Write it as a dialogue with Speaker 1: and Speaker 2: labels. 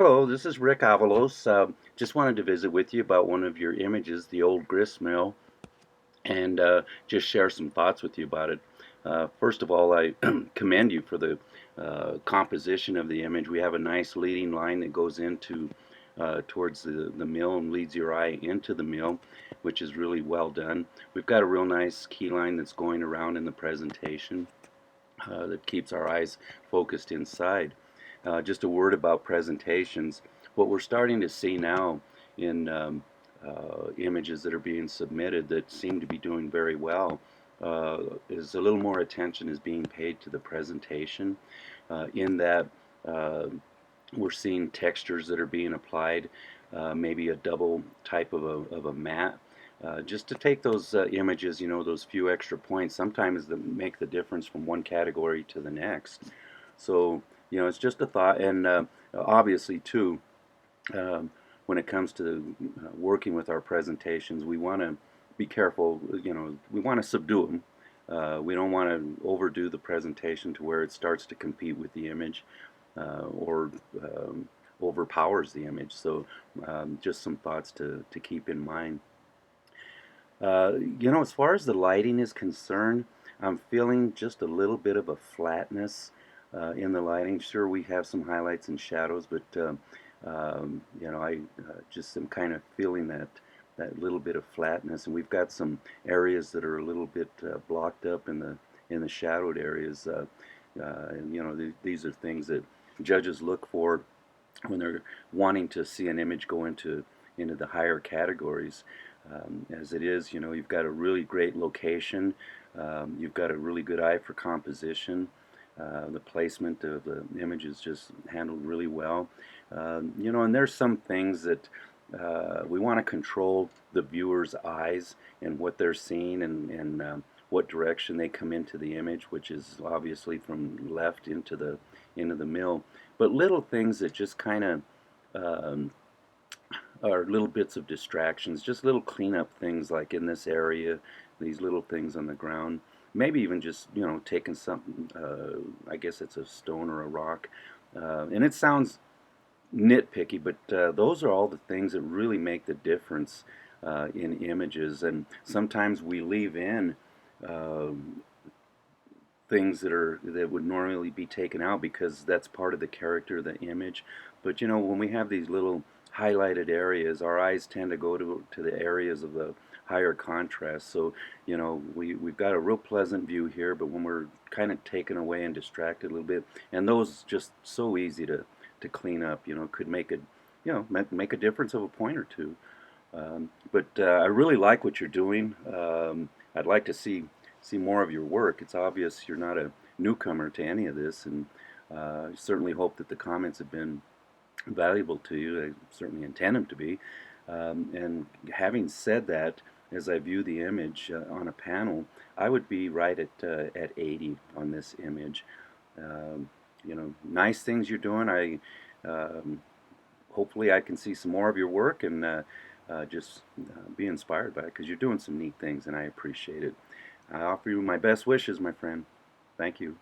Speaker 1: Hello, this is Rick Avalos. Just wanted to visit with you about one of your images, the old grist mill, and just share some thoughts with you about it. First of all, I commend you for the composition of the image. We have a nice leading line that goes into towards the mill and leads your eye into the mill, which is really well done. We've got a real nice key line that's going around in the presentation that keeps our eyes focused inside. Just a word about presentations. What we're starting to see now in images that are being submitted that seem to be doing very well is a little more attention is being paid to the presentation in that we're seeing textures that are being applied, maybe a double type of a matte. Just to take those images, those few extra points, sometimes that make the difference from one category to the next. So, it's just a thought, and obviously, too, when it comes to working with our presentations, we want to be careful. We want to subdue them. We don't want to overdo the presentation to where it starts to compete with the image or overpowers the image. So, just some thoughts to keep in mind. As far as the lighting is concerned, I'm feeling just a little bit of a flatness in the lighting. Sure, we have some highlights and shadows, but I just am kind of feeling that little bit of flatness, and we've got some areas that are a little bit blocked up in the shadowed areas. And these are things that judges look for when they're wanting to see an image go into the higher categories. As it is, you've got a really great location. You've got a really good eye for composition. The placement of the image is just handled really well. And there's some things that we want to control the viewer's eyes and what they're seeing and what direction they come into the image, which is obviously from left into the mill. But little things that just kind of are little bits of distractions, just little cleanup things like in this area, these little things on the ground. Maybe even just, taking something, I guess it's a stone or a rock. And it sounds nitpicky, but those are all the things that really make the difference in images. And sometimes we leave in things that would normally be taken out because that's part of the character of the image. But when we have these little highlighted areas, our eyes tend to go to the areas of the higher contrast. So we've got a real pleasant view here, but when we're kind of taken away and distracted a little bit, and those just so easy to clean up, could make make a difference of a point or two. But I really like what you're doing. I'd like to see more of your work. It's obvious you're not a newcomer to any of this, and I certainly hope that the comments have been valuable to you. I certainly intend them to be. And having said that, as I view the image on a panel, I would be right at 80 on this image. Nice things you're doing. Hopefully I can see some more of your work and just be inspired by it because you're doing some neat things, and I appreciate it. I offer you my best wishes, my friend. Thank you.